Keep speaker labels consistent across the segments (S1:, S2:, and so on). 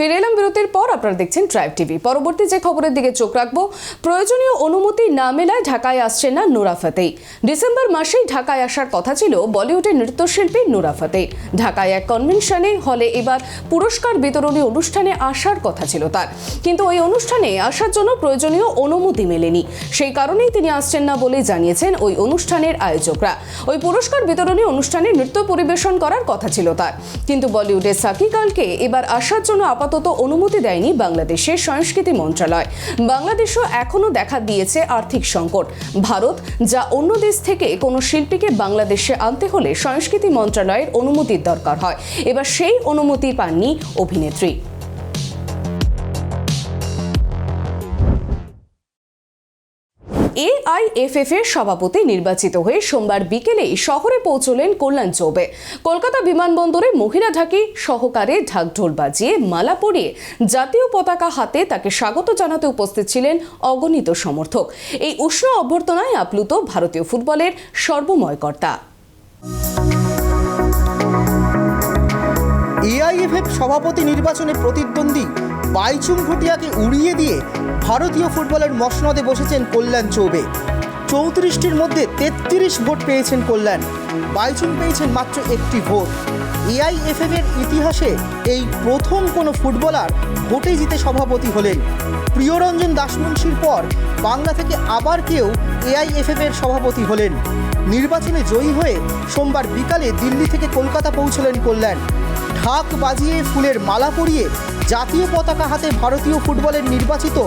S1: ফিরে এলাম বিরতির পর। আপনারা দেখছেন ট্রাইব টিভি। পরবর্তী যে খবরের দিকে চোখ রাখবো, প্রয়োজনীয় অনুমতি না মেলায় ঢাকায় আসছেন না নুরা ফাতেহি। ডিসেম্বর মাসেই ঢাকায় আসার কথা ছিল বলিউডের নৃত্যশিল্পী নুরা ফাতেহি। ঢাকায় এক কনভেনশনে হলে এবার পুরস্কার বিতরণী অনুষ্ঠানে আসার কথা ছিল তার, কিন্তু ওই অনুষ্ঠানে আসার জন্য প্রয়োজনীয় অনুমতি মেলেনি। সেই কারণেই তিনি আসছেন না বলে জানিয়েছেন ওই অনুষ্ঠানের আয়োজকরা। ওই পুরস্কার বিতরণী অনুষ্ঠানে নৃত্য পরিবেশন করার কথা ছিল তার, কিন্তু বলিউডের সাকিব খানকে এবার আসার জন্য আপাতত অনুমতি দেয়নি বাংলাদেশের সংস্কৃতি মন্ত্রণালয়। বাংলাদেশও এখনো দেখা দিয়েছে আর্থিক সংকট। ভারত যা অন্য দেশ থেকে কোনো শিল্পীকে বাংলাদেশে আনতে হলে সংস্কৃতি মন্ত্রণালয়ের অনুমতির দরকার হয়। এবার সেই অনুমতি পাননি অভিনেত্রী। AIFF এর সভাপতি নির্বাচিত হয়ে সোমবার বিকেলেই শহরে পৌঁছলেন কল্যাণ চৌবে। কলকাতা বিমানবন্দরে মহিলা ঢাকি সহকারে ঢাকঢোল বাজিয়ে মালা পরিয়ে জাতীয় পতাকা হাতে তাকে স্বাগত জানাতে উপস্থিত ছিলেন অগণিত সমর্থক। এই উষ্ণ অভ্যর্থনায় আপ্লুত ভারতীয় ফুটবলের সর্বময় কর্তা।
S2: AIFF সভাপতি নির্বাচনে প্রতিদ্বন্দ্বী বাইচুং ভুটিয়াকে উড়িয়ে দিয়ে ভারতীয় ফুটবলের মসনদে বসেছেন কল্যাণ চৌবে। 34টির মধ্যে 33 ভোট পেয়েছেন কল্যাণ, বাইচুং পেয়েছেন মাত্র 1টি ভোট। AIFF এর ইতিহাসে এই প্রথম কোনো ফুটবলার ভোটে জিতে সভাপতি হলেন। প্রিয়রঞ্জন দাসমুন্সির পর বাংলা থেকে আবার কেউ AIFF এর সভাপতি হলেন। নির্বাচনে জয়ী হয়ে সোমবার বিকালে দিল্লি থেকে কলকাতা পৌঁছলেন কল্যাণ। ঢাক বাজিয়ে ফুলের মালা পরিয়ে জাতীয় পতাকা হাতে ভারতীয় ফুটবলের নির্বাচিত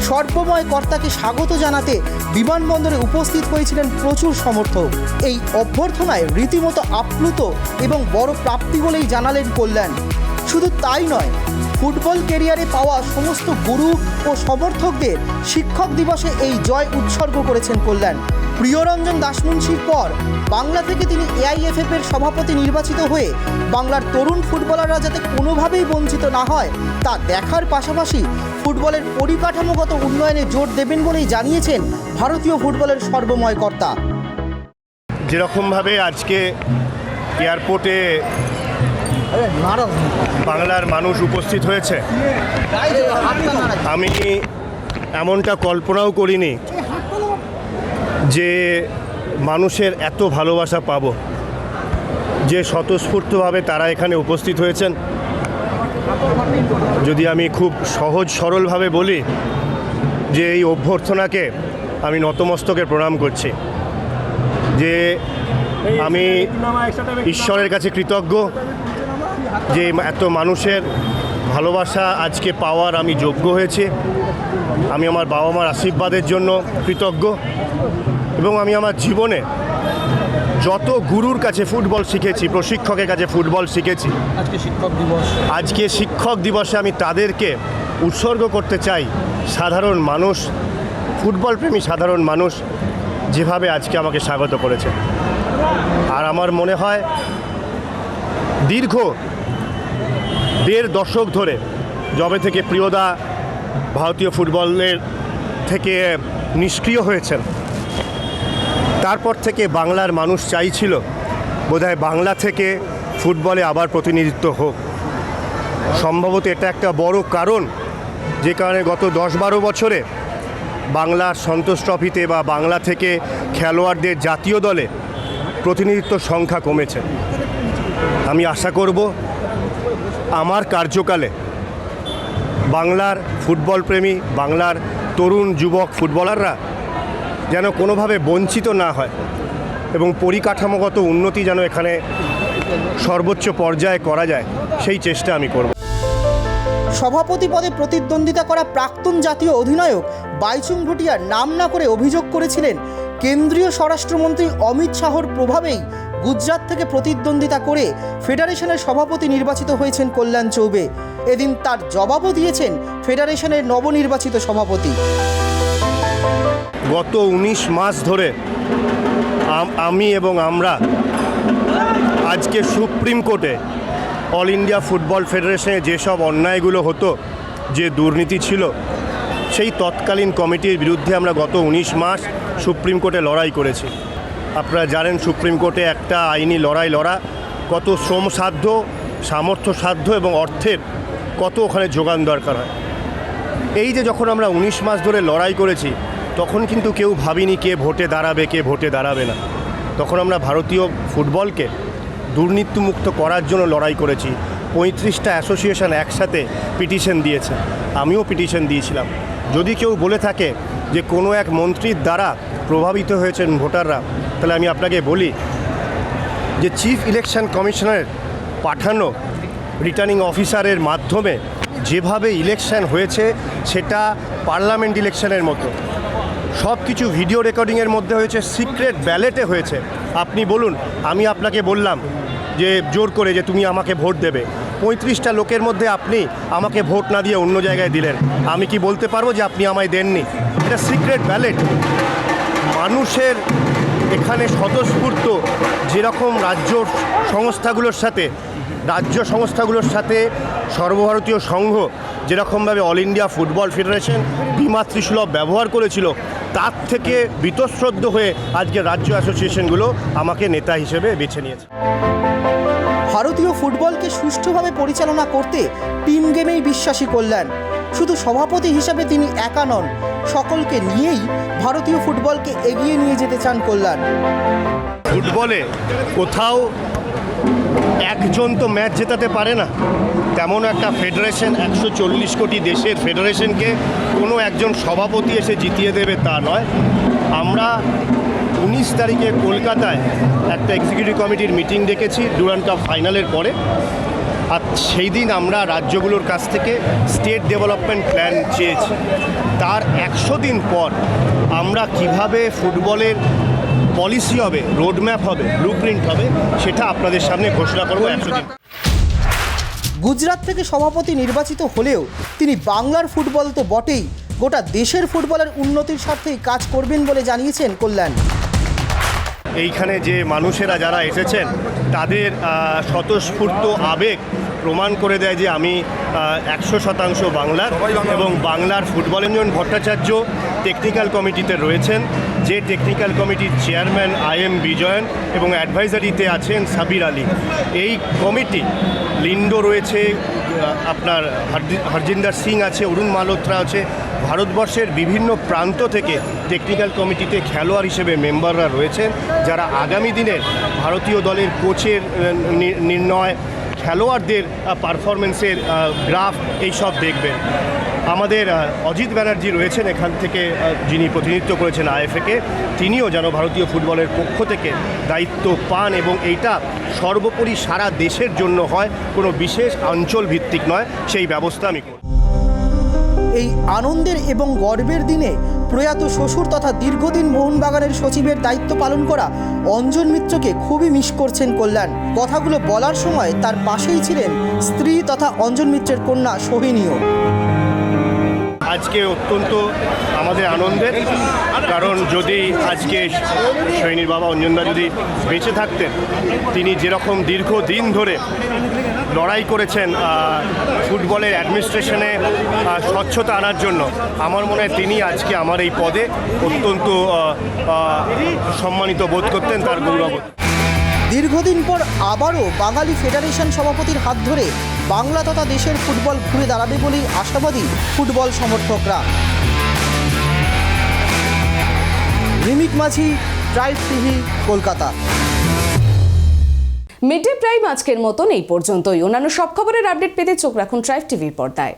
S2: সর্বময় কর্তাকে স্বাগত জানাতে বিমানবন্দরে উপস্থিত হয়েছিলেন প্রচুর সমর্থক। এই অভ্যর্থনায় রীতিমতো আপ্লুত এবং বড় প্রাপ্তি বলেই জানালেন কল্যাণ। শুধু তাই নয়, ফুটবল ক্যারিয়ারে পাওয়া সমস্ত গুরু ও সমর্থকদের শিক্ষক দিবসে এই জয় উৎসর্গ করেছেন কল্যাণ। প্রিয়রঞ্জন দাসমুন্সির পর বাংলা থেকে তিনি AIFF এর সভাপতি নির্বাচিত হয়ে বাংলার তরুণ ফুটবলাররা যাতে কোনোভাবেই বঞ্চিত না হয় তা দেখার পাশাপাশি ফুটবলের পরিকাঠামোগত উন্নয়নে জোর দেবেন বলেই জানিয়েছেন ভারতীয় ফুটবলের সর্বময় কর্তা।
S3: যেরকমভাবে আজকে এয়ারপোর্টে বাংলার মানুষ উপস্থিত হয়েছে, আমি এমনটা কল্পনাও করিনি যে মানুষের এত ভালোবাসা পাবো, যে স্বতঃস্ফূর্তভাবে তারা এখানে উপস্থিত হয়েছেন। যদি আমি খুব সহজ সরলভাবে বলি যে এই অভ্যর্থনাকে আমি নতমস্তকে প্রণাম করছি, যে আমি ঈশ্বরের কাছে কৃতজ্ঞ যে এত মানুষের ভালোবাসা আজকে পাওয়ার আমি যোগ্য হয়েছি। আমি আমার বাবা মার আশীর্বাদের জন্য কৃতজ্ঞ, এবং আমি আমার জীবনে যত গুরুর কাছে ফুটবল শিখেছি, প্রশিক্ষকের কাছে ফুটবল শিখেছি, আজকে শিক্ষক দিবসে আমি তাদেরকে উৎসর্গ করতে চাই। সাধারণ মানুষ, ফুটবল প্রেমী সাধারণ মানুষ যেভাবে আজকে আমাকে স্বাগত করেছে। আর আমার মনে হয় দীর্ঘ 1.5 দশক ধরে যবে থেকে প্রিয়দা ভারতীয় ফুটবলের থেকে নিষ্ক্রিয় হয়েছেন, তারপর থেকে বাংলার মানুষ চাইছিল বোধহয় বাংলা থেকে ফুটবলে আবার প্রতিনিধিত্ব হোক। সম্ভবত এটা একটা বড় কারণ, যে কারণে গত 10-12 বছরে বাংলার সন্তোষ ট্রফিতে বা বাংলা থেকে খেলোয়াড়দের জাতীয় দলে প্রতিনিধিত্ব সংখ্যা কমেছে। আমি আশা করব আমার কার্যকালে বাংলার ফুটবল প্রেমী, বাংলার তরুণ যুবক ফুটবলাররা যেন কোনোভাবে বঞ্চিত না হয় এবং পরিকাঠামোগত উন্নতি যেন এখানে সর্বোচ্চ পর্যায়ে করা যায়, সেই চেষ্টা আমি করব।
S2: সভাপতি পদে প্রতিদ্বন্দ্বিতা করা প্রাক্তন জাতীয় অধিনায়ক বাইচুং ভুটিয়ার নাম না করে অভিযোগ করেছিলেন কেন্দ্রীয় স্বরাষ্ট্রমন্ত্রী অমিত শাহর প্রভাবেই গুজরাট থেকে প্রতিদ্বন্দ্বিতা করে ফেডারেশনের সভাপতি নির্বাচিত হয়েছেন কল্যাণ চৌবে। এদিন তার জবাবও দিয়েছেন ফেডারেশনের নবনির্বাচিত সভাপতি।
S3: গত 19 মাস ধরে আমি এবং আমরা আজকে সুপ্রিম কোর্টে অল ইন্ডিয়া ফুটবল ফেডারেশনে যেসব অন্যায়গুলো হতো, যে দুর্নীতি ছিল, সেই তৎকালীন কমিটির বিরুদ্ধে আমরা গত 19 মাস সুপ্রিম কোর্টে লড়াই করেছি। আপনারা জানেন সুপ্রিম কোর্টে একটা আইনি লড়াই লড়া কত শ্রমসাধ্য, সামর্থ্যসাধ্য এবং অর্থের কত ওখানে যোগান দরকার হয়। এই যে যখন আমরা 19 মাস ধরে লড়াই করেছি, তখন কিন্তু কেউ ভাবিনি কে ভোটে দাঁড়াবে কে ভোটে দাঁড়াবে না। তখন আমরা ভারতীয় ফুটবলকে দুর্নীতিমুক্ত করার জন্য লড়াই করেছি। 35টা অ্যাসোসিয়েশন একসাথে পিটিশন দিয়েছে, আমিও পিটিশন দিয়েছিলাম। যদি কেউ বলে থাকে যে কোনো এক মন্ত্রীর দ্বারা প্রভাবিত হয়েছেন ভোটাররা, তাহলে আমি আপনাকে বলি যে চিফ ইলেকশন কমিশনারের পাঠানো রিটার্নিং অফিসারের মাধ্যমে যেভাবে ইলেকশন হয়েছে সেটা পার্লামেন্ট ইলেকশনের মতো। সব কিছু ভিডিও রেকর্ডিংয়ের মধ্যে হয়েছে, সিক্রেট ব্যালেটে হয়েছে। আপনি বলুন, আমি আপনাকে বললাম যে জোর করে যে তুমি আমাকে ভোট দেবে, 35টা লোকের মধ্যে আপনি আমাকে ভোট না দিয়ে অন্য জায়গায় দিলেন, আমি কি বলতে পারবো যে আপনি আমায় দেননি? এটা সিক্রেট ব্যালেট। মানুষের এখানে স্বতঃস্ফূর্ত যেরকম রাজ্য সংস্থাগুলোর সাথে সর্বভারতীয় সংঘ যেরকমভাবে অল ইন্ডিয়া ফুটবল ফেডারেশন বিমাতৃসুলভ ব্যবহার করেছিল, তার থেকে বীতশ্রদ্ধ হয়ে আজকে রাজ্য অ্যাসোসিয়েশনগুলো আমাকে নেতা হিসেবে বেছে নিয়েছে।
S2: ভারতীয় ফুটবলকে সুষ্ঠুভাবে পরিচালনা করতে টিম গেমেই বিশ্বাসী কল্যাণ। শুধু সভাপতি হিসাবে তিনি একা নন, সকলকে নিয়েই ভারতীয় ফুটবলকে এগিয়ে নিয়ে যেতে চান কল্যাণ।
S3: ফুটবলে কোথাও একজন তো ম্যাচ জেতাতে পারে না, তেমন একটা ফেডারেশন, 140 কোটি দেশের ফেডারেশনকে কোনো একজন সভাপতি এসে জিতিয়ে দেবে তা নয়। আমরা 19 তারিখে কলকাতায় একটা এক্সিকিউটিভ কমিটির মিটিং ডেকেছি ডুরান্ড কাপ ফাইনালের পরে। আর সেই দিন আমরা রাজ্যগুলোর কাছ থেকে স্টেট ডেভেলপমেন্ট প্ল্যান চেয়েছি। তার 100 দিন পর আমরা কিভাবে ফুটবলের পলিসি হবে, রোডম্যাপ হবে, ব্লুপ্রিন্ট হবে, সেটা আপনাদের সামনে ঘোষণা করবো 100 দিন।
S2: গুজরাট থেকে সভাপতি নির্বাচিত হলেও তিনি বাংলার ফুটবল তো বটেই, গোটা দেশের ফুটবলের উন্নতির স্বার্থেই কাজ করবেন বলে জানিয়েছেন কল্যাণ।
S3: এইখানে যে মানুষেরা যারা এসেছেন তাদের স্বতঃস্ফূর্ত আবেগ প্রমাণ করে দেয় যে আমি 100% বাংলার, এবং বাংলার ফুটবলের ভট্টাচার্য টেকনিক্যাল কমিটিতে রয়েছেন, যে টেকনিক্যাল কমিটির চেয়ারম্যান IM বিজয়ন এবং অ্যাডভাইজারিতে আছেন সাবির আলী। এই কমিটি লিন্ডো রয়েছে, আপনার হরজিন্দর সিং আছে, অরুণ মালহোত্রা আছে, ভারতবর্ষের বিভিন্ন প্রান্ত থেকে টেকনিক্যাল কমিটিতে খেলোয়াড় হিসেবে মেম্বাররা রয়েছেন, যারা আগামী দিনের ভারতীয় দলের কোচের নির্ণয়, খেলোয়াড়দের পারফরমেন্সের গ্রাফ এইসব দেখবেন। আমাদের অজিত ব্যানার্জি রয়েছেন এখান থেকে, যিনি প্রতিনিধিত্ব করেছেন IFA-কে, তিনিও যেন ভারতীয় ফুটবলের পক্ষ থেকে দায়িত্ব পান এবং এইটা সর্বোপরি সারা দেশের জন্য হয়, কোনো বিশেষ অঞ্চল ভিত্তিক নয়, সেই ব্যবস্থা আমি করব।
S2: এই আনন্দের এবং গর্বের দিনে প্রয়াত শ্বশুর তথা দীর্ঘদিন মোহনবাগানের সচিবের দায়িত্ব পালন করা অঞ্জন মিত্রকে খুবই মিস করছেন কল্যাণ। কথাগুলো বলার সময় তার পাশেই ছিলেন স্ত্রী তথা অঞ্জন মিত্রের কন্যা সোহিনীও।
S3: আজকে অত্যন্ত আমাদের আনন্দের, কারণ যদি আজকে সৈনীর বাবা অঞ্জনদা যদি বেঁচে থাকতেন, তিনি যেরকম দীর্ঘদিন ধরে লড়াই করেছেন ফুটবলের অ্যাডমিনিস্ট্রেশনে স্বচ্ছতা আনার জন্য, আমার মনে হয় তিনি আজকে আমার এই পদে অত্যন্ত সম্মানিত বোধ করতেন, তার গৌরব।
S2: দীর্ঘদিন পর আবারও বাঙালি ফেডারেশন সভাপতির হাত ধরে বাংলা তথা দেশের ফুটবল ঘুরে দাঁড়াবে বলেই আশাবাদী ফুটবল সমর্থকরা। রিমিক মাঝি, tribe TV, Kolkata.
S1: Mid day prime আজকের মতন এই পর্যন্তই। অন্যান্য সব খবরের আপডেট পেতে চোখ রাখুন ট্রাইব টিভির পর্দায়।